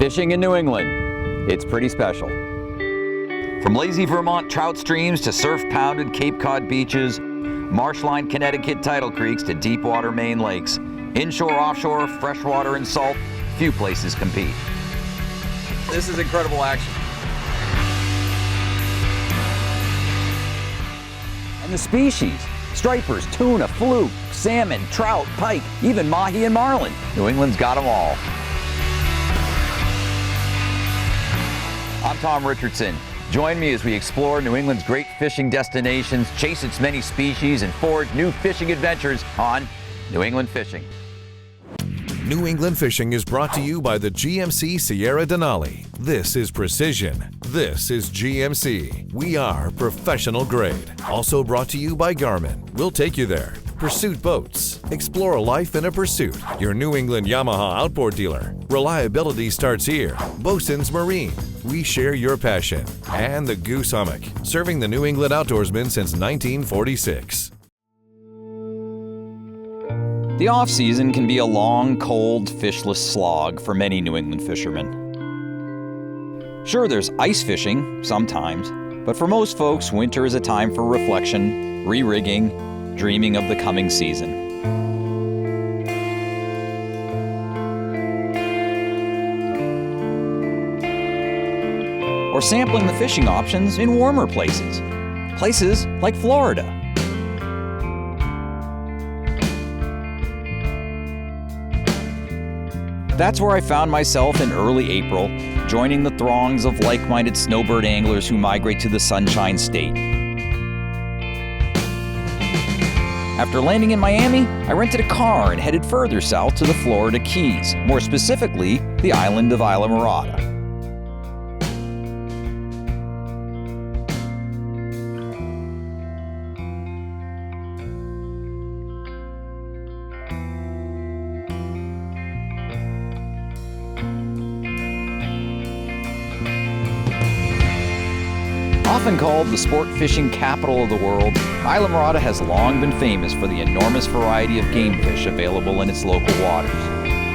Fishing in New England, it's pretty special. From lazy Vermont trout streams to surf-pounded Cape Cod beaches, marshline Connecticut tidal creeks to deep-water Maine lakes, inshore, offshore, freshwater and salt, few places compete. This is incredible action. And the species, stripers, tuna, fluke, salmon, trout, pike, even mahi and marlin. New England's got them all. I'm Tom Richardson. Join me as we explore New England's great fishing destinations, chase its many species, and forge new fishing adventures on New England Fishing. New England Fishing is brought to you by the GMC Sierra Denali. This is precision. This is GMC. We are professional grade. Also brought to you by Garmin. We'll take you there. Pursuit Boats. Explore a life in a pursuit. Your New England Yamaha outboard dealer. Reliability starts here. Bosun's Marine. We share your passion. And the Goose Hummock, serving the New England outdoorsman since 1946. The off-season can be a long, cold, fishless slog for many New England fishermen. Sure, there's ice fishing sometimes, but for most folks, winter is a time for reflection, re-rigging, dreaming of the coming season. Or sampling the fishing options in warmer places. Places like Florida. That's where I found myself in early April, joining the throngs of like-minded snowbird anglers who migrate to the Sunshine State. After landing in Miami, I rented a car and headed further south to the Florida Keys, more specifically, the island of Islamorada. Often called the sport fishing capital of the world, Islamorada has long been famous for the enormous variety of game fish available in its local waters.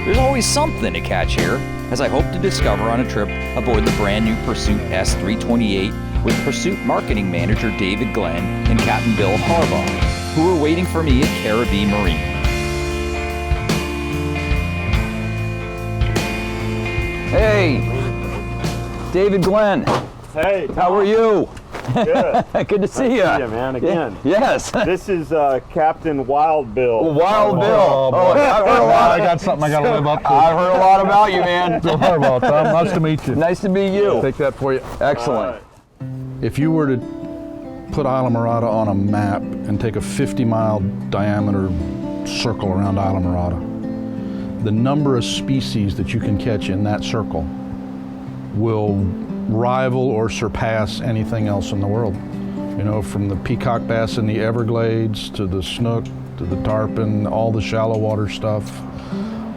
There's always something to catch here, as I hope to discover on a trip aboard the brand new Pursuit S328 with Pursuit Marketing Manager David Glenn and Captain Bill Harbaugh, who are waiting for me at Caribbean Marine. Hey, David Glenn. Hey, Tom. How are you? Good. Good to see you. Nice to see you, man, again. Yes. This is Captain Wild Bill. Wild Bill. Oh, I've heard a lot. I got something I got to live up to. I've heard a lot about you, man. Bill Harbaugh, Tom. Nice to meet you. Nice to meet you. Take that for you. Excellent. If you were to put Islamorada on a map and take a 50-mile diameter circle around Islamorada, the number of species that you can catch in that circle will rival or surpass anything else in the world. You know, from the peacock bass in the Everglades to the snook to the tarpon, all the shallow water stuff,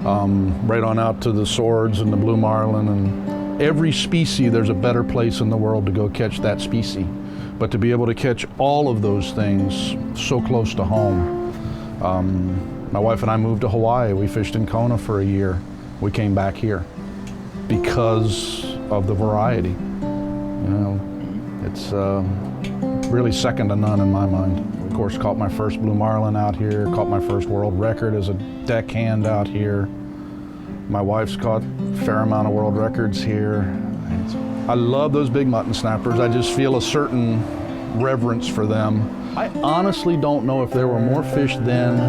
right on out to the swords and the blue marlin, and every species, there's a better place in the world to go catch that species. But to be able to catch all of those things so close to home. My wife and I moved to Hawaii. We fished in Kona for a year. We came back here because of the variety. You know, it's really second to none in my mind. Of course, caught my first blue marlin out here, caught my first world record as a deckhand out here. My wife's caught a fair amount of world records here. I love those big mutton snappers. I just feel a certain reverence for them. I honestly don't know if there were more fish then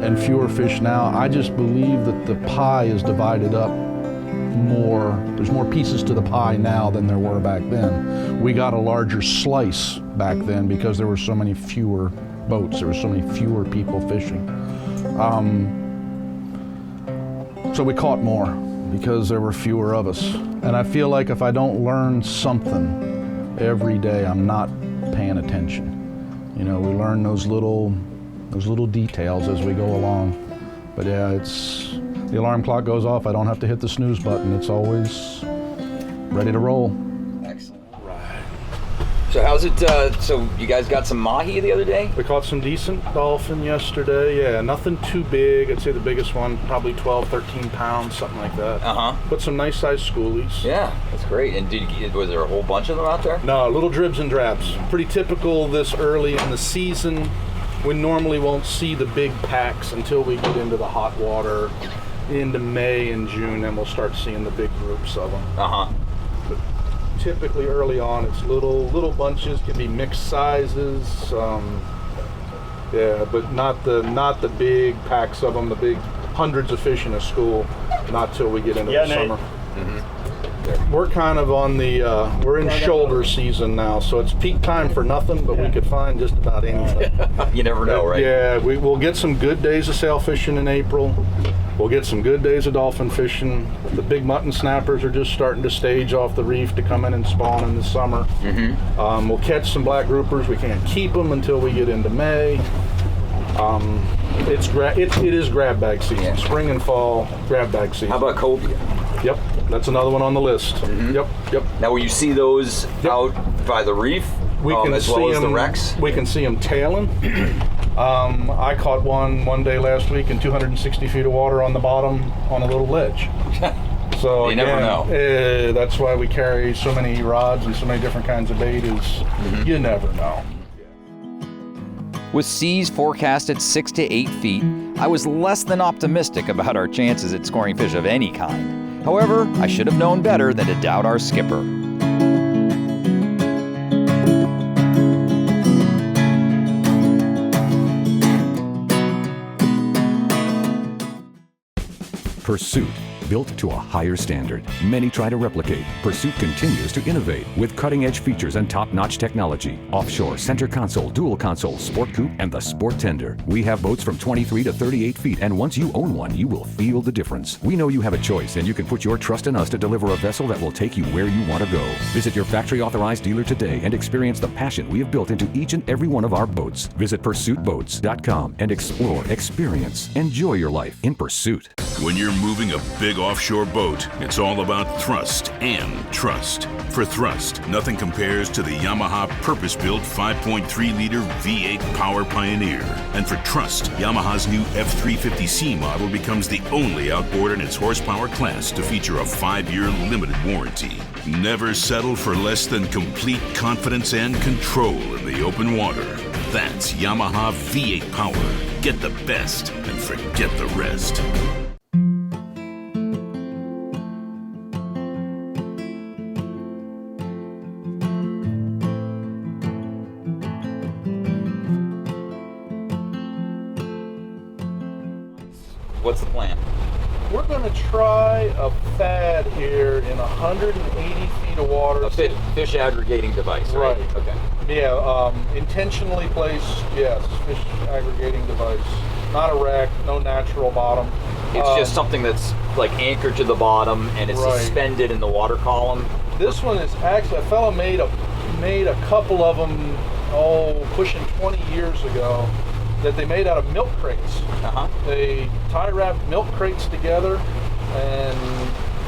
and fewer fish now. I just believe that the pie is divided up more. There's more pieces to the pie now than there were back then. We got a larger slice back then because there were so many fewer boats. There were so many fewer people fishing. So we caught more because there were fewer of us. And I feel like if I don't learn something every day, I'm not paying attention. You know, we learn those little details as we go along. But yeah, the alarm clock goes off, I don't have to hit the snooze button. It's always ready to roll. Excellent. Right. So how's it, so you guys got some mahi the other day? We caught some decent dolphin yesterday. Yeah, nothing too big. I'd say the biggest one, probably 12, 13 pounds, something like that. Uh-huh. But some nice sized schoolies. Yeah, that's great. And was there a whole bunch of them out there? No, little dribs and drabs. Pretty typical this early in the season. We normally won't see the big packs until we get into the hot water, into May and June, and we'll start seeing the big groups of them. Uh-huh. But typically early on, it's little bunches, can be mixed sizes. Yeah, but not the big packs of them, the big hundreds of fish in a school, not till we get into the summer. Mm-hmm. We're kind of on the, we're in shoulder season now, so it's peak time for nothing, but we could find just about anything. You never know, right? Yeah, we'll get some good days of sail fishing in April. We'll get some good days of dolphin fishing. The big mutton snappers are just starting to stage off the reef to come in and spawn in the summer. Mm-hmm. We'll catch some black groupers. We can't keep them until we get into May. It is grab bag season. Yeah. Spring and fall grab bag season. How about cobia? Yep, that's another one on the list. Mm-hmm. Yep. Now, will you see those out by the reef? We can as see well as the them, wrecks? We can see them tailing. I caught one day last week in 260 feet of water on the bottom on a little ledge. So you never know. That's why we carry so many rods and so many different kinds of bait is you never know. With seas forecasted 6 to 8 feet, I was less than optimistic about our chances at scoring fish of any kind. However, I should have known better than to doubt our skipper. Pursuit, built to a higher standard. Many try to replicate. Pursuit continues to innovate with cutting-edge features and top-notch technology. Offshore, center console, dual console, sport coupe, and the sport tender. We have boats from 23 to 38 feet, and once you own one, you will feel the difference. We know you have a choice, and you can put your trust in us to deliver a vessel that will take you where you want to go. Visit your factory-authorized dealer today and experience the passion we have built into each and every one of our boats. Visit pursuitboats.com and explore, experience, enjoy your life in Pursuit. When you're moving a big offshore boat, it's all about thrust and trust. For thrust, nothing compares to the Yamaha purpose-built 5.3-liter V8 Power Pioneer. And for trust, Yamaha's new F350C model becomes the only outboard in its horsepower class to feature a 5-year limited warranty. Never settle for less than complete confidence and control in the open water. That's Yamaha V8 Power. Get the best and forget the rest. What's the plan? We're going to try a fad here in 180 feet of water. A fish aggregating device, right? Right. Okay. Yeah, intentionally placed, yes, fish aggregating device. Not a wreck, no natural bottom. It's just something that's like anchored to the bottom and it's Right. suspended in the water column. This one is actually, a fellow made a couple of them, pushing 20 years ago, that they made out of milk crates. Uh-huh. They tie wrapped milk crates together and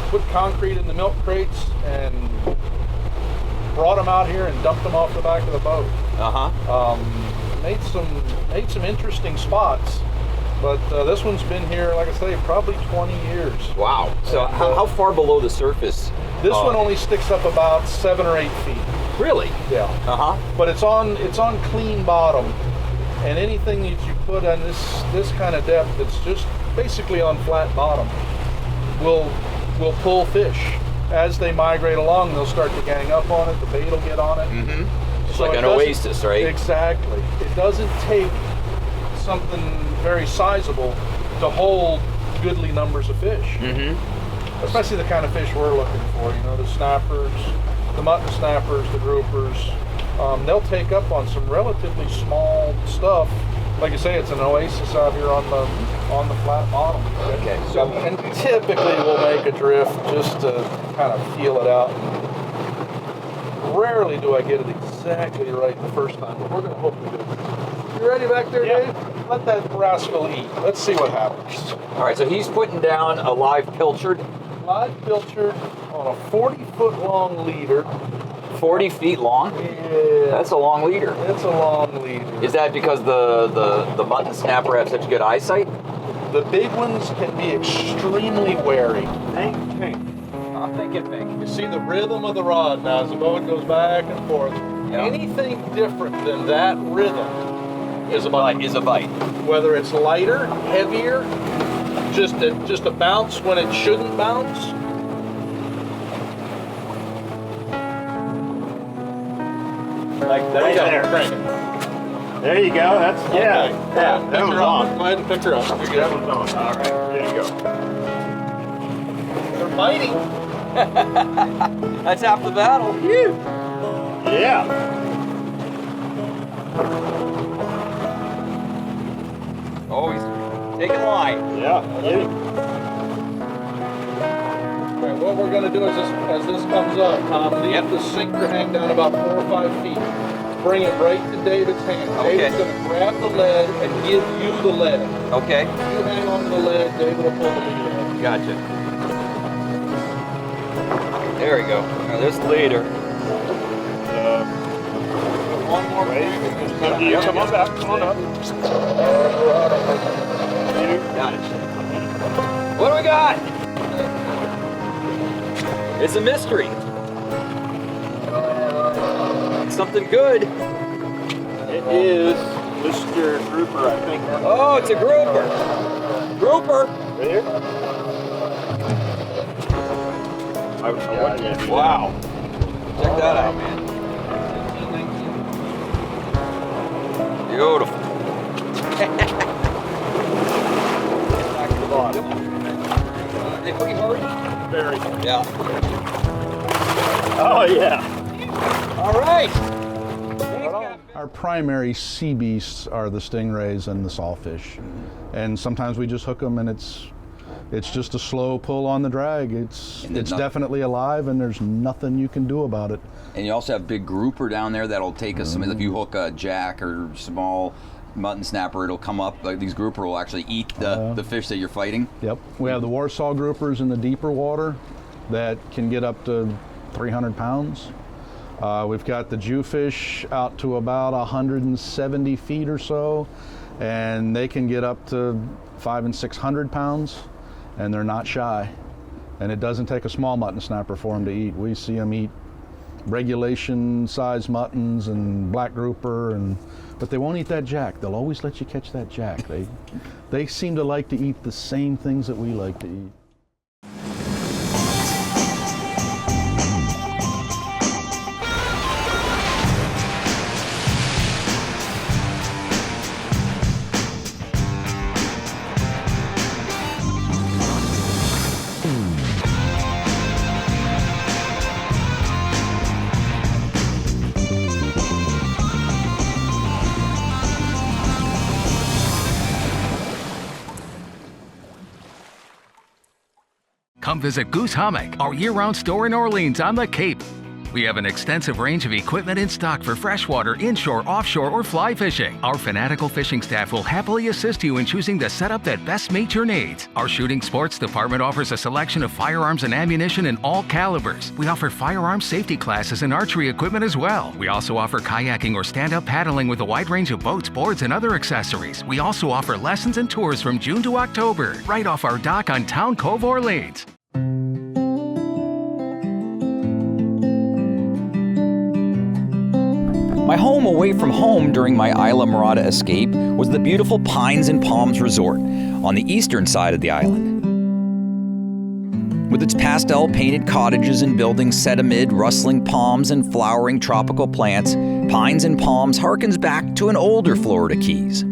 put concrete in the milk crates and brought them out here and dumped them off the back of the boat. Uh-huh. Made some interesting spots, but this one's been here, like I say, probably 20 years. Wow. So And, how far below the surface? This one only sticks up about 7 or 8 feet. Really? Yeah. Uh-huh. But it's on clean bottom, and anything that you put on this kind of depth that's just basically on flat bottom will pull fish. As they migrate along, they'll start to gang up on it. The bait will get on it. Mm-hmm. It's So like it an doesn't- oasis, right? Exactly. It doesn't take something very sizable to hold goodly numbers of fish. Mm-hmm. Especially the kind of fish we're looking for. You know, the snappers, the mutton snappers, the groupers. They'll take up on some relatively small stuff. Like you say, it's an oasis out here on the flat bottom. Okay. So, and typically we'll make a drift just to kind of feel it out. Rarely do I get it exactly right the first time, but we're going to hope we do. You ready back there, Yeah. Dave? Let that rascal eat. Let's see what happens. All right, so he's putting down a live pilchard. Live pilchard on a 40-foot long leader, 40 feet long? Yeah. That's a long leader. It's a long leader. Is that because the mutton snapper have such good eyesight? The big ones can be extremely wary. I'm thinking pink. You see the rhythm of the rod now as the boat goes back and forth. Yeah. Anything different than that rhythm is a bite. Whether it's lighter, heavier, just a bounce when it shouldn't bounce. Like There you go. there. Crank it. There you go. That's yeah. Okay. Yeah. Pick That was her up. on. Go ahead and pick her up. You're That good. was on. All right. There you go. They're biting. That's half the battle. Yeah. Oh, he's taking line. Yeah. Get it. Okay, what we're going to do is as this comes up, Tom, leave the sinker hang down about 4 or 5 feet. Bring it right to David's hand. Okay. David's going to grab the lead and give you the lead. Okay. You hang on to the lead, David will pull the lead in. Gotcha. There we go. Now this leader. One more Wait. break and just Yeah, come on back. Come on up. Got it. What do we got? It's a mystery. It's something good. It is Mr. Grouper, I think. Oh, it's a grouper. Grouper. Right here. Wow. Check that out, man. Beautiful. Back to the bottom. They pretty hard? Very. Yeah. Oh, yeah. All right. Our primary sea beasts are the stingrays and the sawfish, and sometimes we just hook them, and it's just a slow pull on the drag. It's definitely alive, and there's nothing you can do about it. And you also have big grouper down there that'll take us. If you hook a jack or small mutton snapper, it'll come up. Like these grouper will actually eat the fish that you're fighting. Yep. We have the Warsaw groupers in the deeper water that can get up to 300 pounds. We've got the jewfish out to about 170 feet or so, and they can get up to 500 and 600 pounds, and they're not shy. And it doesn't take a small mutton snapper for them to eat. We see them eat regulation size muttons and black grouper, but they won't eat that jack. They'll always let you catch that jack. They seem to like to eat the same things that we like to eat. Come visit Goose Hummock, our year-round store in Orleans on the Cape. We have an extensive range of equipment in stock for freshwater, inshore, offshore, or fly fishing. Our fanatical fishing staff will happily assist you in choosing the setup that best meets your needs. Our shooting sports department offers a selection of firearms and ammunition in all calibers. We offer firearm safety classes and archery equipment as well. We also offer kayaking or stand-up paddling with a wide range of boats, boards, and other accessories. We also offer lessons and tours from June to October, right off our dock on Town Cove, Orleans. My home away from home during my Islamorada escape was the beautiful Pines and Palms Resort on the eastern side of the island. With its pastel-painted cottages and buildings set amid rustling palms and flowering tropical plants, Pines and Palms harkens back to an older Florida Keys.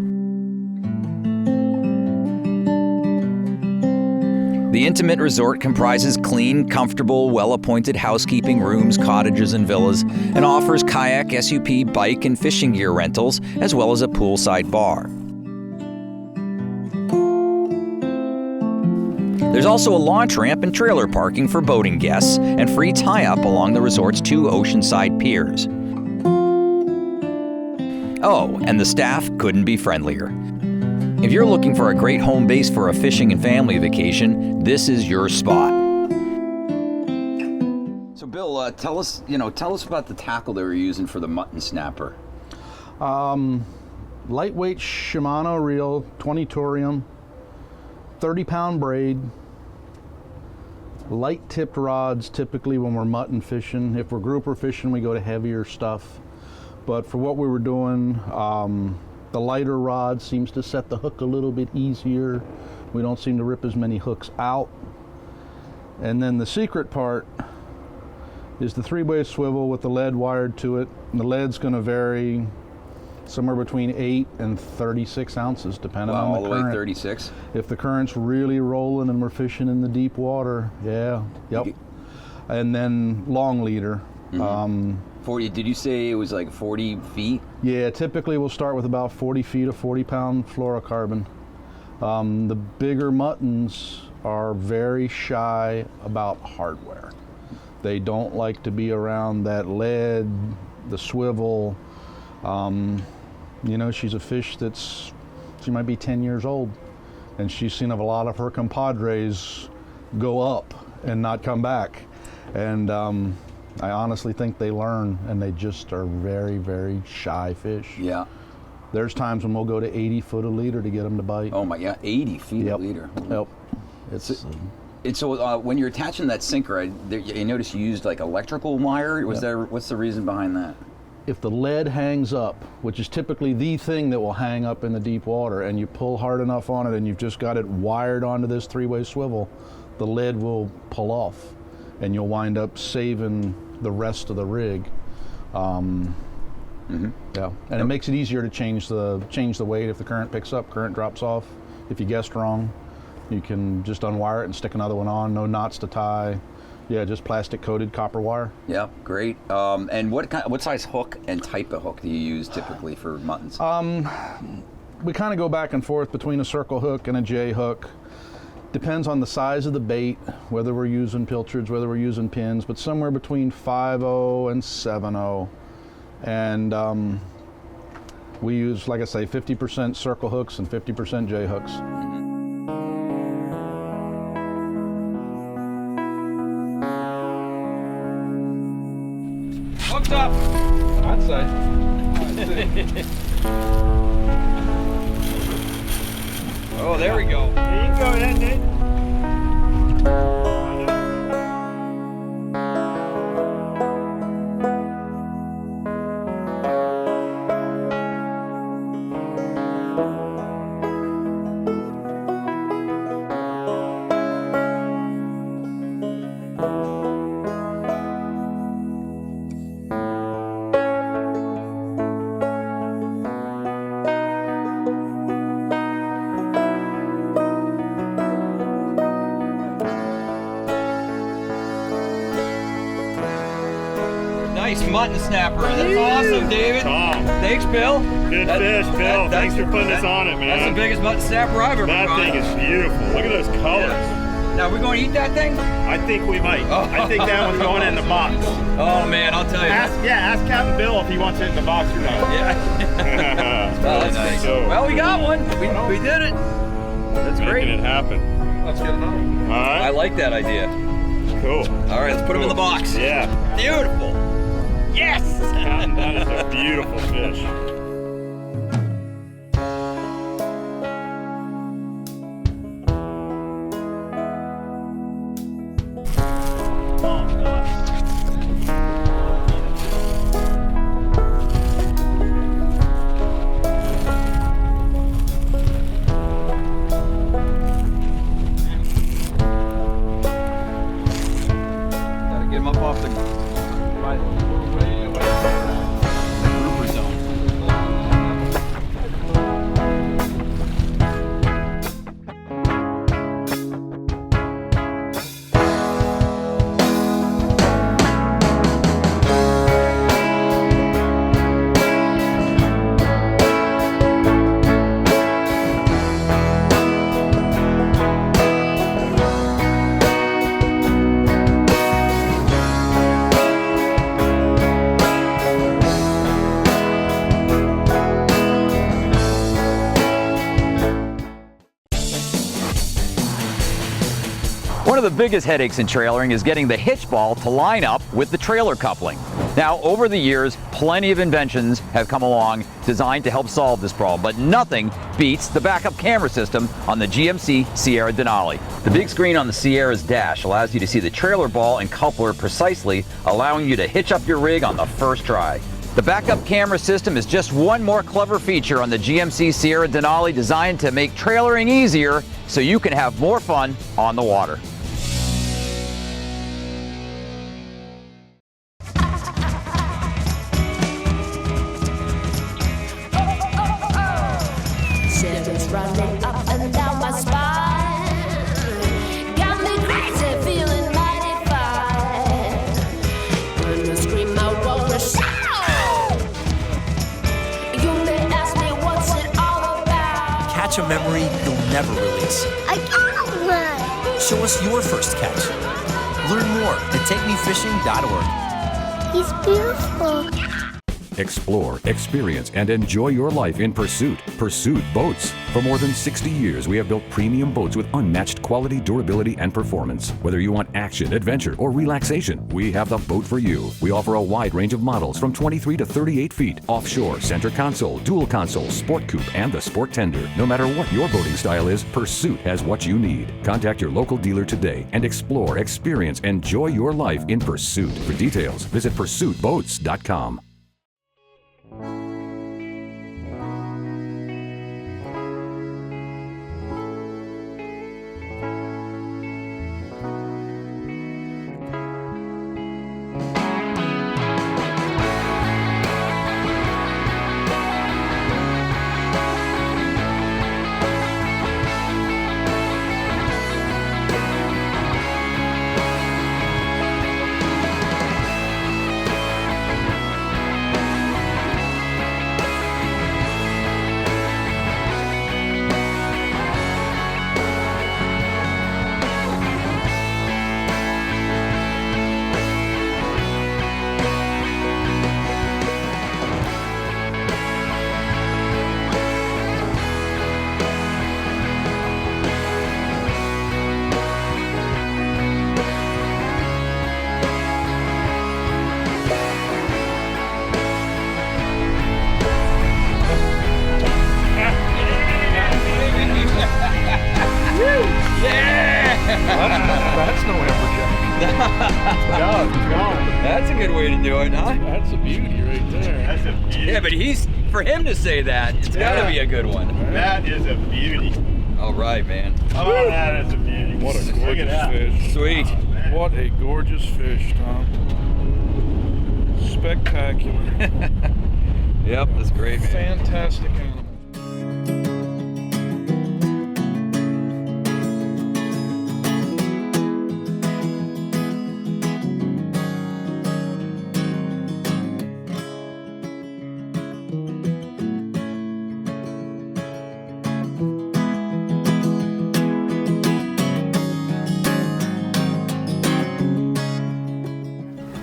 The intimate resort comprises clean, comfortable, well-appointed housekeeping rooms, cottages, and villas, and offers kayak, SUP, bike, and fishing gear rentals, as well as a poolside bar. There's also a launch ramp and trailer parking for boating guests, and free tie-up along the resort's 2 oceanside piers. Oh, and the staff couldn't be friendlier. If you're looking for a great home base for a fishing and family vacation, this is your spot. So Bill, tell us about the tackle they were using for the mutton snapper. Lightweight Shimano reel, 20 Torium, 30-pound braid, light tipped rods typically when we're mutton fishing. If we're grouper fishing, we go to heavier stuff. But for what we were doing, the lighter rod seems to set the hook a little bit easier. We don't seem to rip as many hooks out. And then the secret part is the 3-way swivel with the lead wired to it. And the lead's going to vary somewhere between 8 and 36 ounces, depending on the current. All the way 36? If the current's really rolling and we're fishing in the deep water, yep. And then long leader. 40, did you say it was like 40 feet? Yeah, typically we'll start with about 40 feet of 40-pound fluorocarbon. The bigger muttons are very shy about hardware. They don't like to be around that lead, the swivel. She's a fish she might be 10 years old, and she's seen a lot of her compadres go up and not come back. And I honestly think they learn, and they just are very, very shy fish. Yeah. There's times when we'll go to 80 foot a leader to get them to bite. Oh my, yeah, 80 feet a leader. Yep. So when you're attaching that sinker, I noticed you used like electrical wire. What's the reason behind that? If the lead hangs up, which is typically the thing that will hang up in the deep water, and you pull hard enough on it and you've just got it wired onto this 3-way swivel, the lead will pull off and you'll wind up saving the rest of the rig. Yeah, and it makes it easier to change the weight if the current picks up, current drops off. If you guessed wrong, you can just unwire it and stick another one on, no knots to tie. Yeah, just plastic coated copper wire. Yeah, great. And what size hook and type of hook do you use typically for muttons? We kind of go back and forth between a circle hook and a J hook. Depends on the size of the bait, whether we're using pilchards, whether we're using pins, but somewhere between 5.0 and 7.0. And we use, like I say, 50% circle hooks and 50% J hooks. Hooked up, I'd say. Oh, there we go. There you go, ahead, Nate. Nice mutton snapper. That's awesome, David. Tom. Thanks, Bill. Good fish, Bill. Thanks for putting us on it, man. That's the biggest mutton snapper I've ever That caught. thing is beautiful. Look at those colors. Yeah. Now, are we going to eat that thing? I think we might. I think that one's going in the box. Oh, man, I'll tell you. Ask Captain Bill if he wants it in the box or not. Yeah. Oh, that's nice. So, Well, we got one. We did it. That's great. making it happen. Let's get another one. All right. I like that idea. Cool. All right, let's put them in the box. Yeah. Beautiful. Yes! That is a beautiful fish. Gotta get him up off the grouper zone. the biggest headaches in trailering is getting the hitch ball to line up with the trailer coupling. Now, over the years, plenty of inventions have come along designed to help solve this problem, but nothing beats the backup camera system on the GMC Sierra Denali. The big screen on the Sierra's dash allows you to see the trailer ball and coupler precisely, allowing you to hitch up your rig on the first try. The backup camera system is just one more clever feature on the GMC Sierra Denali, designed to make trailering easier so you can have more fun on the water. Shivers running up and down my spine. Got me crazy, feeling mighty fine. When I scream, I wanna shout. You may ask me what's it all about. Catch a memory you'll never release. I got one. Show us your first catch. Learn more at takemefishing.org. He's beautiful. Explore, experience, and enjoy your life in Pursuit. Pursuit Boats. For more than 60 years, we have built premium boats with unmatched quality, durability, and performance. Whether you want action, adventure, or relaxation, we have the boat for you. We offer a wide range of models from 23 to 38 feet, offshore, center console, dual console, sport coupe, and the sport tender. No matter what your boating style is, Pursuit has what you need. Contact your local dealer today and explore, experience, enjoy your life in Pursuit. For details, visit pursuitboats.com. That's no amberjack. That's a good way to do it, huh? That's a beauty right there. That's a beauty. Yeah, but for him to say that, it's gotta be a good one. That is a beauty. All right, man. Oh, that is a beauty. What a Look at gorgeous that. fish. Sweet. What a gorgeous fish, Tom. Spectacular. Yep, that's great, man. Fantastic animal.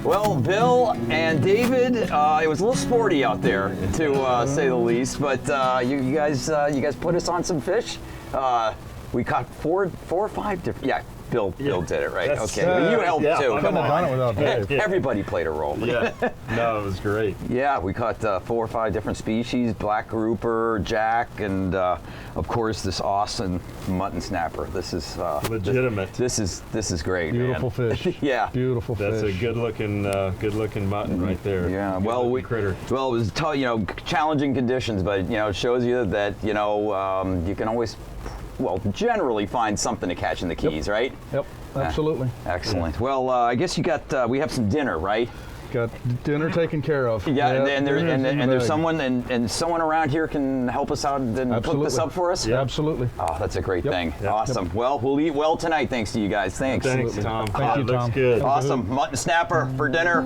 Well, Bill and David, it was a little sporty out there, to say the least. But you guys put us on some fish. We caught four or five different. Yeah, Bill did it, right? That's- Okay, well, you helped yeah, too. I Come couldn't have on, done it without Dave. everybody played a role. Yeah. No, it was great. Yeah, we caught 4 or 5 different species: black grouper, jack, and of course this awesome mutton snapper. This is Legitimate. This is great. Beautiful man. fish. Yeah. Beautiful fish. That's a good-looking mutton right there. Yeah. Good Well, looking critter. Well, it was challenging conditions, but it shows you that you can always, generally find something to catch in the Keys, right? Yep, absolutely. Excellent. Well, I guess we have some dinner, right? Got dinner taken care of. Yeah, and dinner's in the there's bag. someone and someone around here can help us out and cook this up for us. Yeah, absolutely. Oh, that's a great Yep. thing. Yep. Well, we'll eat well tonight, thanks to you guys. Thanks. Thanks, Tom. Thank you, Looks Tom. good. Awesome. Mutton snapper for dinner.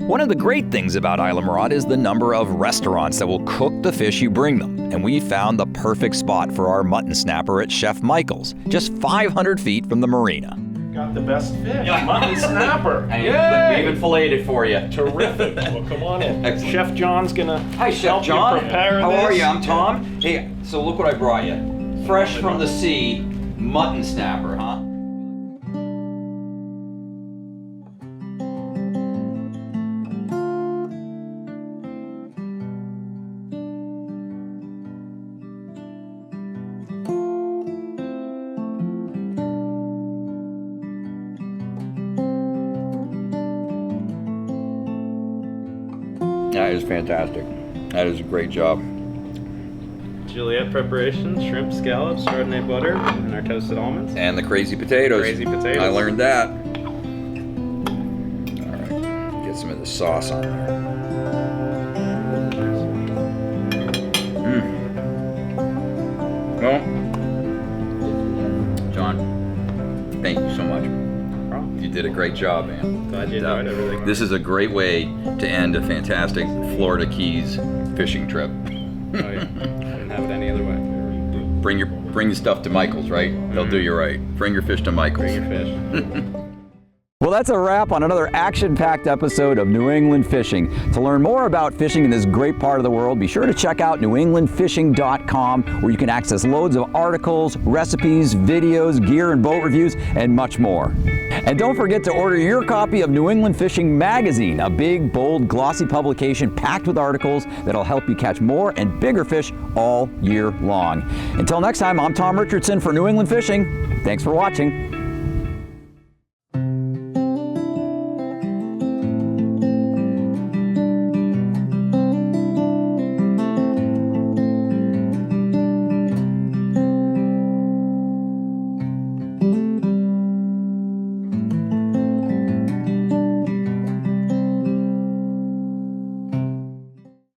One of the great things about Islamorada is the number of restaurants that will cook the fish you bring them. And we found the perfect spot for our mutton snapper at Chef Michael's, just 500 feet from the marina. Got the best fish. Mutton snapper. We even filleted it for you. Terrific. Well, come on in. Excellent. Chef John's gonna Hi, Chef help John. you prepare How this. are you? I'm Tom. Hey, so look what I brought you. fresh from the sea, mutton snapper, huh? That is fantastic. That is a great job. Juliet preparation, shrimp scallops, chardonnay butter, and our toasted almonds. And the crazy potatoes. Crazy potatoes. I learned that. All right, get some of the sauce on there. Well, John, thank you so much. You did a great job, man. Glad you enjoyed it. Really. This is a great way to end a fantastic Florida Keys fishing trip. Oh, yeah. Couldn't have it any other way. Bring your stuff to Michael's, right? They'll do you right. Bring your fish to Michael's. Bring your fish. Well, that's a wrap on another action-packed episode of New England Fishing. To learn more about fishing in this great part of the world, be sure to check out newenglandfishing.com, where you can access loads of articles, recipes, videos, gear and boat reviews, and much more. And don't forget to order your copy of New England Fishing Magazine, a big, bold, glossy publication packed with articles that'll help you catch more and bigger fish all year long. Until next time, I'm Tom Richardson for New England Fishing. Thanks for watching.